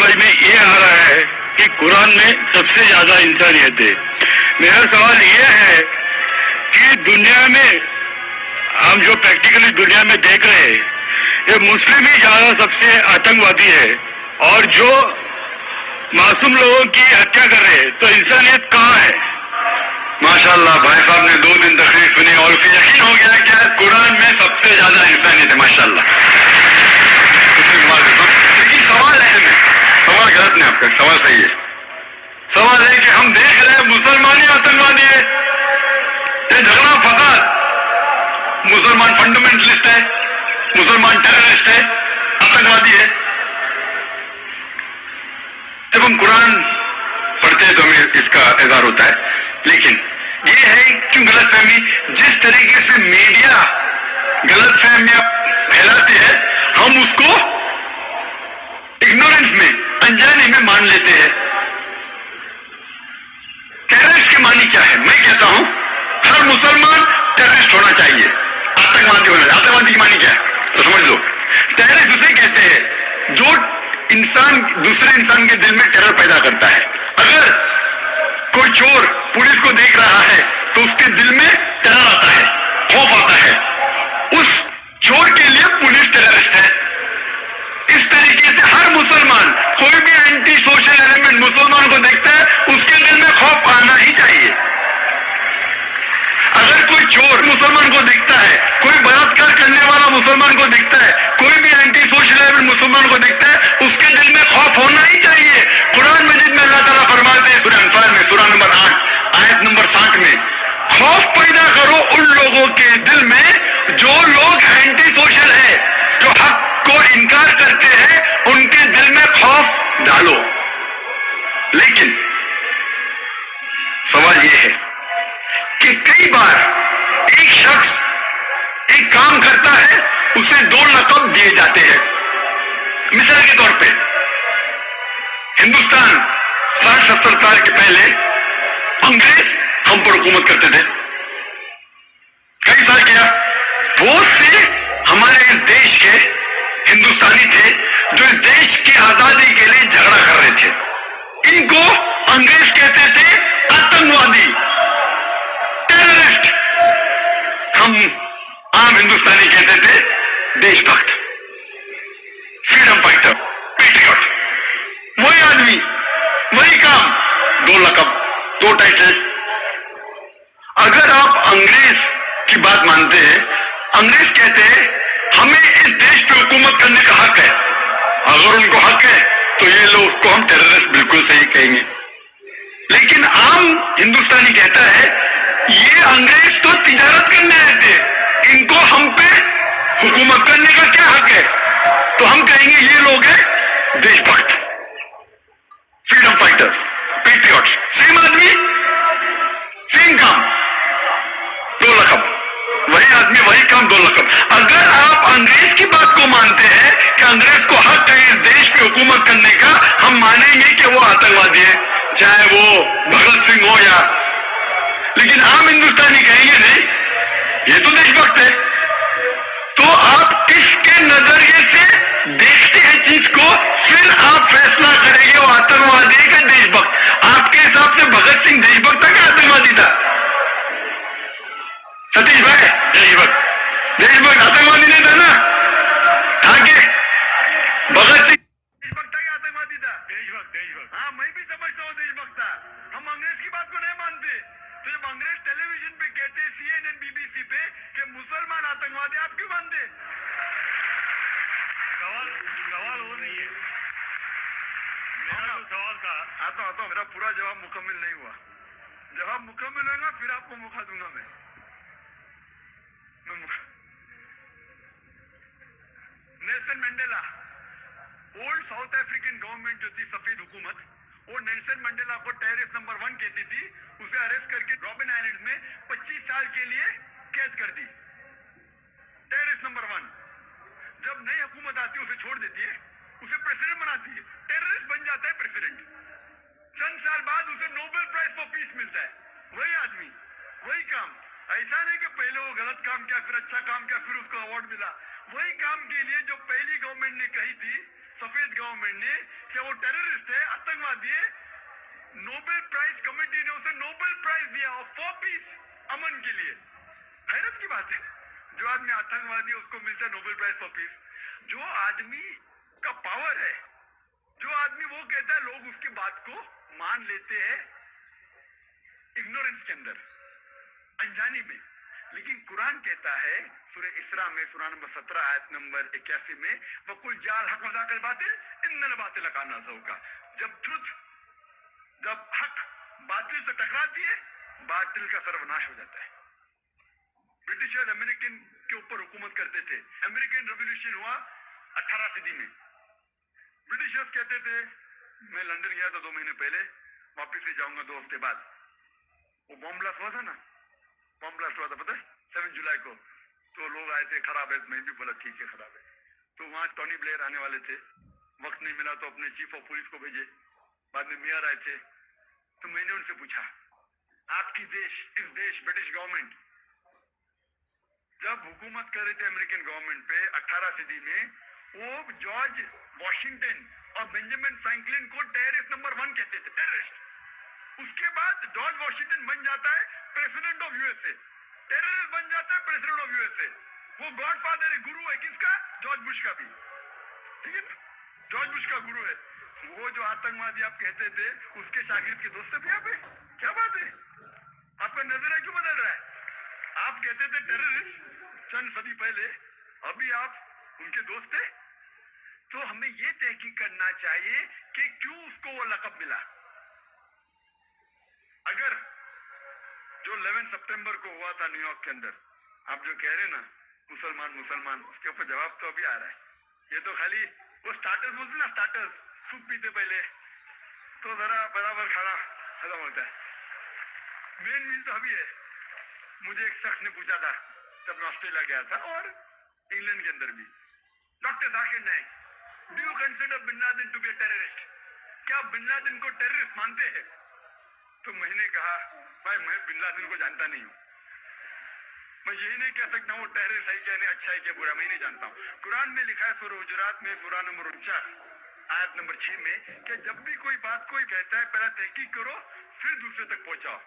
समझ में ये आ रहा है कि कुरान में सबसे ज्यादा इंसानियत है। मेरा सवाल ये है कि दुनिया में हम जो प्रैक्टिकली दुनिया में देख रहे हैं, ये मुस्लिम ही ज्यादा सबसे आतंकवादी है और जो मासूम लोगों की हत्या कर रहे हैं, तो इंसानियत कहाँ है? माशाल्लाह भाई साहब ने 2 दिन तकरीर सुनी और फिर यकीन हो गया कि कुरान में सबसे ज्यादा इंसानियत है। माशाल्लाह। लेकिन सवाल अहम है, सवाल गलत नहीं आपका, सवाल सही है। सवाल है कि हम देख रहे हैं मुसलमान ही आतंकवादी है। ये झगड़ा फसाद, मुसलमान फंडामेंटलिस्ट है, मुसलमान टेररिस्ट है, आतंकवादी है। जब हम कुरान पढ़ते हैं तो हमें इसका इज़हार होता है, लेकिन ये है क्यों गलतफहमी, जिस तरीके से मीडिया गलतफहमियां फैलाती है, हम उसको इग्नोरेंस में, अनजाने में मान लेते हैं। टेररिस्ट के मानी क्या है? मैं कहता हूं हर मुसलमान टेररिस्ट होना चाहिए, आतंकवादी होना चाहिए। आतंकवादी की मानी क्या है तो समझ लो। टेररिस्ट उसे कहते हैं जो इंसान दूसरे इंसान के दिल में टेरर पैदा करता है। अगर कोई चोर पुलिस को देख रहा है तो उसके दिल में टेरर आता है, खौफ आता है। उस चोर के लिए पुलिस टेररिस्ट है। इस तरीके से हर मुसलमान, कोई भी एंटी सोशल एलिमेंट मुसलमान को देखता है, उसके दिल में खौफ आना ही चाहिए। अगर कोई चोर मुसलमान को दिखता है, कोई बलात्कार करने वाला मुसलमान को दिखता है, कोई भी एंटी सोशल एलिमेंट मुसलमान को दिखता है, उसके दिल में खौफ होना ही चाहिए। कुरान मजीद में अल्लाह ताला फरमाते हैं सूरह अनफाल में, सूरह नंबर 8 आयत नंबर 60 में, खौफ पैदा करो उन लोगों के दिल में जो लोग एंटी सोशल है, जो हक को इनकार करते हैं, उनके दिल में खौफ डालो। लेकिन सवाल यह है कि कई बार एक शख्स एक काम करता है, उसे 2 लक़ब दिए जाते हैं। मिसाल के तौर पे हिंदुस्तान 60-70 साल के पहले अंग्रेज हम पर हुकूमत करते थे। कई साल किया। बहुत से हमारे इस देश के हिंदुस्तानी थे जो इस देश की आजादी के लिए झगड़ा कर रहे थे। इनको अंग्रेज कहते थे आतंकवादी, टेररिस्ट। हम आम हिंदुस्तानी कहते थे देशभक्त, फ्रीडम फाइटर, पेट्रियट। वही आदमी, वही काम, 2 लक़ब, 2 टाइटल। अगर आप अंग्रेज की बात मानते हैं, अंग्रेज कहते हैं हमें इस देश पे हुकूमत करने का हक है। अगर उनको हक है तो ये लोग को हम टेररिस्ट बिल्कुल सही कहेंगे। लेकिन आम हिंदुस्तानी कहता है ये अंग्रेज तो तिजारत करने आए थे, इनको हम पे हुकूमत करने का क्या हक है? तो हम कहेंगे ये लोग हैं देशभक्त, फ्रीडम फाइटर्स, पेट्रियट्स। सेम आदमी, सेम काम, 2 लक़ब। वही आदमी, वही काम, 2 लक़ब। अगर आप अंग्रेज की बात को मानते हैं कि अंग्रेज को हक है इस देश पे हुकूमत करने का, हम मानेंगे कि वो आतंकवादी है, चाहे वो भगत सिंह हो या। लेकिन आम हिंदुस्तानी कहेंगे नहीं, ये तो देशभक्त है। तो आप किसके नजरिए से देखते हैं चीज को, फिर आप फैसला करेंगे वो आतंकवादी है कि देशभक्त। आपके हिसाब से भगत सिंह देशभक्त था कि आतंकवादी था? सतीश भाई, देशभक्त आतंकवादी नहीं था ना? था कि भगत सिंह देशभक्त था कि आतंकवादी था? देशभक्त। हाँ, मैं भी समझता हूँ देशभक्त था। हम अंग्रेज की बात को नहीं मानते। तो जब अंग्रेज टेलीविजन पे कहते, CNN, BBC पे कि मुसलमान आतंकवादी, आप क्यों मानते? सवाल वो नहीं है। मेरा सवाल था, आता मेरा पूरा जवाब मुकम्मल नहीं हुआ। जवाब मुकम्मल होगा फिर आपको मौका दूंगा मैं। Nelson Mandela, old south African government जो थी, सफेद हुकूमत, वो नेल्सन मंडेला को टेररिस्ट नंबर 1 कहती थी। उसे अरेस्ट करके रॉबिन आइलैंड में 25 साल के लिए कैद कर दी। Terrorist number 1। जब नई हुकूमत आती है उसे छोड़ देती है, उसे प्रेसिडेंट बनाती है, टेररिस्ट बन जाता है प्रेसिडेंट। चंद साल बाद उसे नोबेल प्राइज फॉर पीस मिलता है। वही आदमी, वही काम। ऐसा नहीं कि पहले वो गलत काम किया, फिर अच्छा काम किया, फिर उसको अवार्ड मिला। वही काम के लिए जो पहली गवर्नमेंट ने कही थी सफेद गवर्नमेंट ने कि वो टेररिस्ट है, आतंकवादी है, नोबेल प्राइज कमेटी ने उसे नोबेल प्राइज दिया फॉर पीस, अमन के लिए। हैरत की बात है, जो आदमी आतंकवादी है उसको मिलता है नोबेल प्राइज फॉर पीस। जो आदमी का पावर है, जो आदमी वो कहता है, लोग उसकी बात को मान लेते हैं इग्नोरेंस के अंदर, अनजानी में। लेकिन कुरान कहता है सूरह इसरा में सूरह नंबर 17 आयत नंबर 81 में, वकुल जाल हक मजाकल बातिल इन्नल बातिल काना ज़ऊका। जब हक बातिल से टकराती है, बातिल का सर्वनाश हो जाता है। ब्रिटिशर्स अमेरिकन के ऊपर हुकूमत करते थे। अमेरिकन रेवोल्यूशन हुआ 18 सदी में। ब्रिटिशर्स कहते थे, मैं लंदन गया था 2 महीने पहले, वापस से जाऊंगा 2 हफ्ते बाद। वो बॉम्ब ब्लास्ट हुआ था ना, बॉम्ब ब्लास्ट हुआ था पता है 7 जुलाई को। तो लोग आए थे, खराब है, मैं भी बोला ठीक है खराब है। तो वहां टोनी ब्लेयर आने वाले थे, वक्त नहीं मिला तो अपने चीफ ऑफ पुलिस को भेजे, बाद में मेयर आए थे। तो मैंने उनसे पूछा, आपकी इस देश ब्रिटिश गवर्नमेंट जब हुकूमत कर रहे थे अमेरिकन गवर्नमेंट पे 18 सदी में, वो जॉर्ज वॉशिंगटन और बेंजामिन फ्रैंकलिन को टेररिस्ट नंबर 1 कहते थे, टेररिस्ट। उसके बाद जॉर्ज वॉशिंगटन बन जाता है प्रेसिडेंट ऑफ यूएसए, टेररिस्ट बन जाता है प्रेसिडेंट ऑफ यूएसए। वो गॉडफादर है, गुरु है किसका? जॉर्ज बुश का भी, ठीक है ना, जॉर्ज बुश का गुरु है। वो जो आतंकवादी आप कहते थे, उसके शागिर्द के दोस्त भी आप है। क्या बात है, आपका नजरिया क्यों बदल रहा है? आप कहते थे टेररिस्ट चंद सदी पहले, अभी आप उनके दोस्त थे। तो हमें ये तहकीक करना चाहिए कि क्यों उसको वो लक़ब मिला। अगर जो 11 सितंबर को हुआ था न्यूयॉर्क के अंदर, आप जो कह रहे हैं ना मुसलमान, उसके ऊपर जवाब तो अभी आ रहा है। ये तो खाली वो स्टार्टर्स बोलते ना, स्टार्टर्स, सूप पीते पहले तो जरा बराबर खाना खत्म होता है। मेन मील तो अभी है। मुझे एक शख्स ने पूछा था जब मैं ऑस्ट्रेलिया गया था और इंग्लैंड के अंदर भी, doctor Zakir Naik, do you consider bin Laden to be a terrorist? क्या बिन लादेन को टेररिस्ट मानते हैं? तो मैंने कहा, भाई मैं बिन लादेन को जानता नहीं हूँ, मैं यही नहीं कह सकता वो टेररिस्ट है क्या नहीं, अच्छा है क्या बुरा, मैं नहीं जानता हूँ। कुरान में लिखा है सूरह हुजुरात में सूरह नंबर 49 आयत नंबर 6 में कि जब भी कोई बात कोई कहता है, पहला तहकीक करो फिर दूसरे तक पहुंचाओ।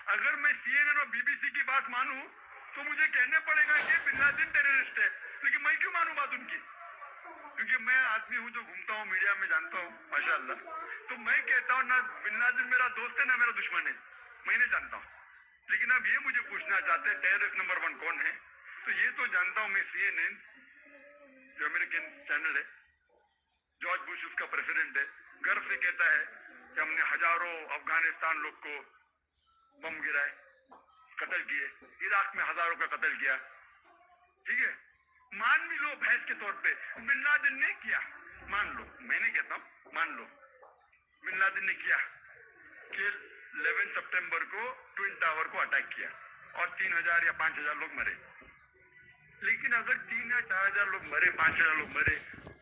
अगर मैं CNN और BBC की बात मानूं तो मुझे कहने पड़ेगा कि बिन लादेन टेररिस्ट है, लेकिन मैं क्यों मानूं बात उनकी? क्योंकि मैं आदमी हूं जो घूमता हूं, मीडिया में जानता हूं माशाअल्लाह। तो मैं कहता हूं ना बिन लादेन मेरा दोस्त है ना मेरा दुश्मन है, मैं नहीं जानता हूं। लेकिन अब ये मुझे पूछना चाहते हैं टेररिस्ट नंबर 1 कौन है? तो ये तो जानता हूं मैं, CNN जो अमेरिकन चैनल है, जॉर्ज बुश उसका प्रेसिडेंट है, गर्व से कहता है कि हमने हजारों अफगानिस्तान लोग को बम गिराए, कत्ल किए, इराक में हजारों का कत्ल किया, ठीक है। मान भी लो बहस के तौर पे बिन लादेन ने किया, मान लो, मैं नहीं कहता हूं, मान लो बिन लादेन ने किया कि 11 सितंबर को ट्विन टावर को अटैक किया और 3000 या 5000 लोग मरे। लेकिन अगर 3 या 4000 लोग मरे, 5000 लोग मरे,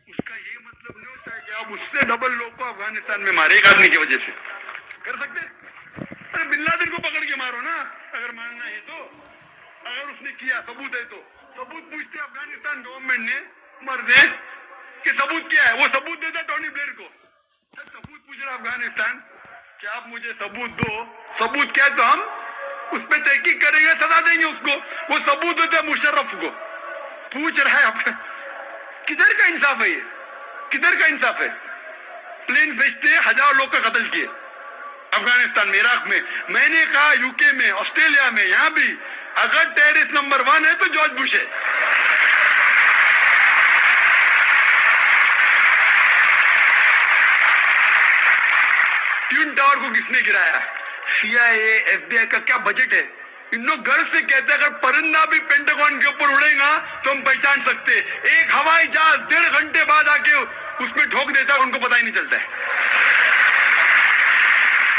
उसका ये मतलब नहीं होता है कि आप उससे डबल लोग को अफगानिस्तान में मारे एक आदमी की वजह से। कर सकते? अरे बिन लादेन को पकड़ के मारो ना, अगर मानना है तो। अगर उसने किया, सबूत है तो सबूत पूछते अफगानिस्तान गवर्नमेंट ने, मर्दे कि सबूत क्या है, वो सबूत देता टोनी ब्लेयर को। सबूत पूछ रहा अफगानिस्तान कि आप मुझे सबूत दो, सबूत क्या है तो हम उस पर तहकीक करेंगे, सजा देंगे उसको। वो सबूत देता है मुशर्रफ को, पूछ रहा है आपका किधर का इंसाफ है? ये किधर का इंसाफ है? प्लेन भेजते 1000 लोग का कत्ल किए अफगानिस्तान में, इराक में। मैंने कहा यूके में, ऑस्ट्रेलिया में, यहां भी अगर टेररिस्ट नंबर 1 है तो जॉर्ज बुश है। ट्विन टावर को किसने गिराया? CIA, FBI का क्या बजट है? इन लोग गर्व से कहते हैं अगर परिंदा भी पेंटागन के ऊपर उड़ेगा तो हम पहचान सकते। एक हवाई जहाज 1.5 घंटे बाद आके उसमें ठोक देता है, उनको पता ही नहीं चलता है।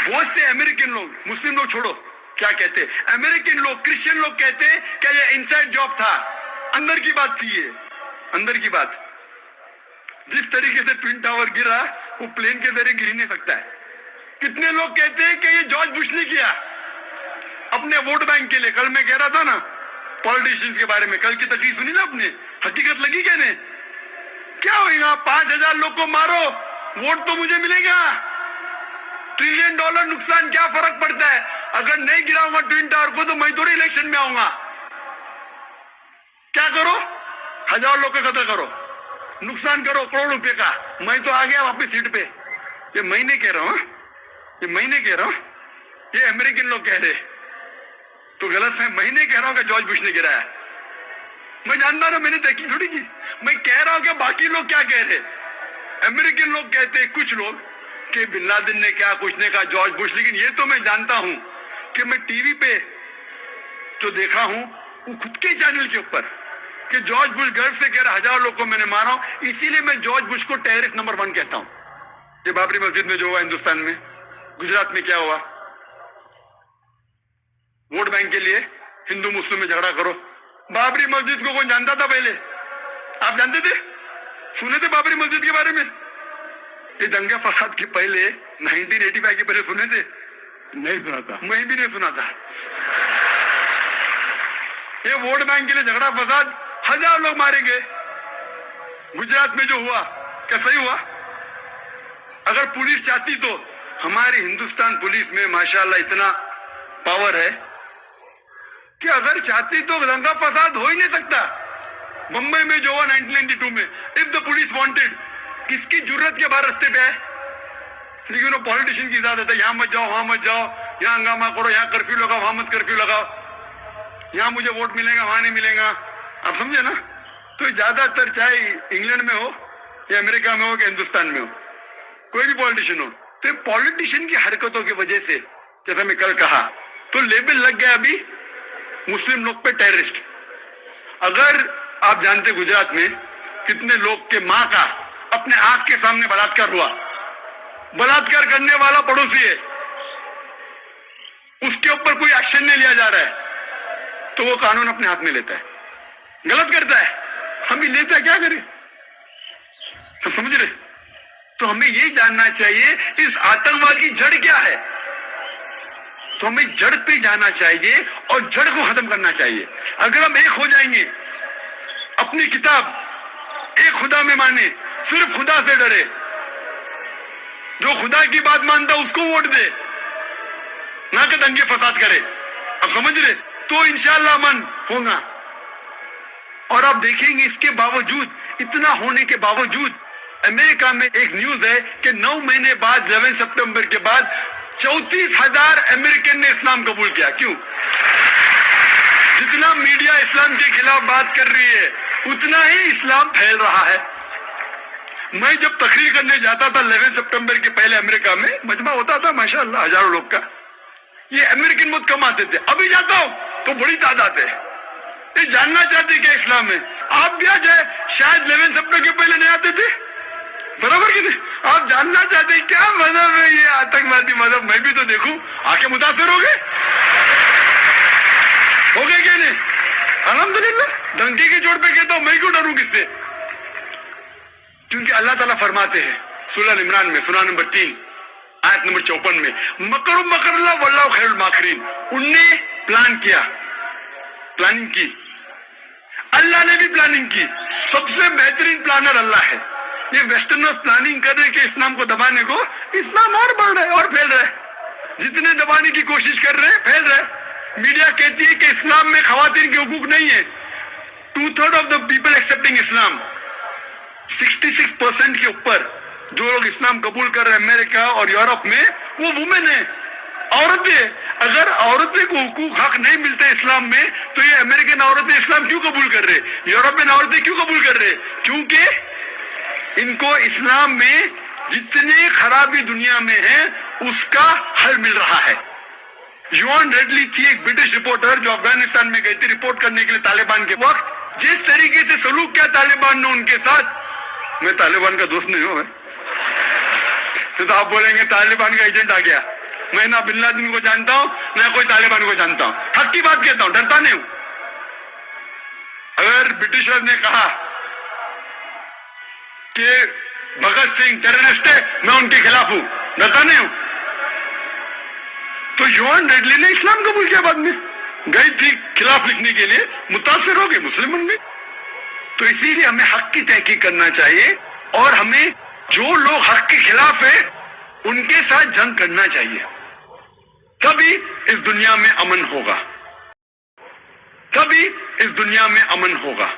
बहुत से अमेरिकन लोग, मुस्लिम लोग छोड़ो, क्या कहते हैं अमेरिकन लोग, क्रिश्चियन लोग कहते हैं क्या ये इनसाइड जॉब था, अंदर की बात थी, ये अंदर की बात। जिस तरीके से ट्विन टावर गिरा वो प्लेन के जरिए गिर नहीं सकता है। कितने लोग कहते हैं कि ये जॉर्ज बुश ने किया अपने वोट बैंक के लिए। कल मैं कह रहा था ना पॉलिटिशियंस के बारे में, कल की तकरीर सुनी ना आपने, हकीकत लगी क्या ने क्या होगा? 5,000 लोग को मारो, वोट तो मुझे मिलेगा। $1 ट्रिलियन नुकसान, क्या फर्क पड़ता है? अगर नहीं गिराऊंगा ट्विन टावर को तो मैं थोड़ी इलेक्शन में आऊंगा। क्या करो? 1,000 लोग का कत्ल करो, नुकसान करो करोड़ रुपए का, मैं तो आ गया वापस सीट पे। ये मैं नहीं कह रहा हूं, ये मैं नहीं कह रहा हूं, ये अमेरिकन लोग कह रहे। तो गलत है, मैं नहीं कह रहा हूं कि जॉर्ज बुश ने गिराया। मैं जानता ना, मैंने देखी थोड़ी की। मैं कह रहा हूं कि बाकी लोग क्या कह रहे। अमेरिकन लोग कहते हैं, कुछ लोग, कि बिन लादेन ने क्या कुछ ने कहा जॉर्ज बुश। लेकिन ये तो मैं जानता हूं कि मैं टीवी पे जो देखा हूं वो खुद के चैनल के ऊपर कि जॉर्ज बुश गर्व से कह रहा 1,000 लोग को मैंने मारा हूं। इसीलिए मैं जॉर्ज बुश को टेररिस्ट नंबर 1 कहता हूं। ये बाबरी मस्जिद में जो हुआ हिंदुस्तान में, गुजरात में क्या हुआ, वोट बैंक के लिए हिंदू मुस्लिम में झगड़ा करो। बाबरी मस्जिद को कौन जानता था पहले? आप जानते थे? सुने थे बाबरी मस्जिद के बारे में? ये दंगा फसाद के पहले 1985 के पहले सुने थे? नहीं सुना था, मैं भी नहीं सुना था। ये वोट बैंक के लिए झगड़ा फसाद, 1,000 लोग मारे गए। गुजरात में जो हुआ क्या सही हुआ? अगर पुलिस चाहती तो, हमारी हिंदुस्तान पुलिस में माशाल्लाह इतना पावर है कि अगर चाहती तो दंगा फसाद हो ही नहीं सकता। मुंबई में जो हुआ 1992 में, इफ द पुलिस वांटेड, किसकी जरूरत के बाहर रास्ते पे है? लेकिन वो पॉलिटिशियन की इजाजत है, यहां मत जाओ वहां मत जाओ, यहां हंगामा करो, यहां कर्फ्यू लगाओ वहां मत कर्फ्यू लगाओ, यहां मुझे वोट मिलेगा वहां नहीं मिलेगा। आप समझे ना? तो ज्यादातर चाहे इंग्लैंड में हो या अमेरिका में हो या हिंदुस्तान में हो, कोई भी पॉलिटिशियन हो, तो पॉलिटिशियन की हरकतों की वजह से, जैसा मैं कल कहा, तो लेबल लग गया अभी मुस्लिम लोग पे टेररिस्ट। अगर आप जानते गुजरात में कितने लोग के मां का अपने आंख के सामने बलात्कार हुआ, बलात्कार करने वाला पड़ोसी है, उसके ऊपर कोई एक्शन नहीं लिया जा रहा है, तो वो कानून अपने हाथ में लेता है, गलत करता है। हम भी लेता है, क्या करें? सब समझ रहे? तो हमें ये जानना चाहिए इस आतंकवाद की जड़ क्या है। तो हमें जड़ पे जाना चाहिए और जड़ को खत्म करना चाहिए। अगर हम एक हो जाएंगे, अपनी किताब एक खुदा में माने, सिर्फ खुदा से डरे, जो खुदा की बात मानता उसको वोट दे, ना कि दंगे फसाद करे। अब समझ रहे? तो इंशाअल्लाह अमन होगा। और आप देखेंगे इसके बावजूद, इतना होने के बावजूद, अमेरिका में एक न्यूज है कि 9 महीने बाद 11 सितंबर के बाद 34,000 अमेरिकन ने इस्लाम कबूल किया। क्यों? जितना मीडिया इस्लाम के खिलाफ बात कर रही है, उतना ही इस्लाम फैल रहा है। मैं जब तकरीर करने जाता था 11 सितंबर के पहले अमेरिका में, मजमा होता था माशाअल्लाह हजारों लोग का। ये अमेरिकन बहुत कम आते थे, अभी जाता हूं तो बड़ी तादाद है। ये जानना चाहते क्या इस्लाम में? आप भी आ जाए, शायद 11 सितंबर के पहले नहीं आते थे, बराबर कि नहीं? आप जानना चाहते क्या मजहब है ये आतंकवादी मजहब, मैं भी तो देखूं, आके मुतासिर हो गए क्या नहीं? अल्हम्दुलिल्लाह। डंके की चोट पे कहता हूं, मैं क्यों डरूं किससे? क्योंकि अल्लाह ताला फरमाते हैं सूरह इमरान में, सूरह नंबर 3 आयत नंबर 54 में, मकरुम मकरल्लाह वल्लाहु खैरुल माकिरीन। उनने प्लान किया, प्लानिंग की, अल्लाह ने भी प्लानिंग की। सबसे बेहतरीन प्लानर अल्लाह है। ये वेस्टर्नर्स प्लानिंग कर रहे कि इस्लाम को दबाने को, इस्लाम और बढ़ रहा है और फैल रहा है। जितने दबाने की कोशिश कर रहे हैं, फैल रहा है। मीडिया कहती है कि इस्लाम में खवातीन के हुकूक नहीं है। 2/3 ऑफ द पीपल एक्सेप्टिंग इस्लाम, 66% के ऊपर जो लोग इस्लाम कबूल कर रहे हैं अमेरिका और यूरोप में, वो वुमेन है, औरतें। अगर औरतें को हुकूक हक नहीं मिलते इस्लाम में, तो ये अमेरिकन औरतें इस्लाम क्यों कबूल कर रहे, यूरोपियन औरतें क्यों कबूल कर रहे? क्योंकि इनको इस्लाम में जितनी खराबी दुनिया में है उसका हल मिल रहा है। युआन रेडली थी एक ब्रिटिश रिपोर्टर जो अफगानिस्तान में गई थी रिपोर्ट करने के लिए तालिबान के वक्त। जिस तरीके से सलूक किया तालिबान ने उनके साथ, मैं तालिबान का दोस्त नहीं हूं, तो आप बोलेंगे तालिबान का एजेंट आ गया। मैं ना बिन लादेन को जानता हूं ना कोई तालिबान को जानता हूं, हक की बात कहता हूं, डरता नहीं हूं। अगर ब्रिटिशर्स ने कहा कि भगत सिंह टेररिस्ट है, मैं उनके खिलाफ हूं, डरता नहीं हूं। तो युआन रेडली ने इस्लाम कबूल किया, बाद में गई थी खिलाफ लिखने के लिए, मुतासिर हो गई, मुस्लिम बन गई। तो इसीलिए हमें हक की तहकीक करना चाहिए और हमें जो लोग हक के खिलाफ है उनके साथ जंग करना चाहिए। तभी इस दुनिया में अमन होगा, तभी इस दुनिया में अमन होगा।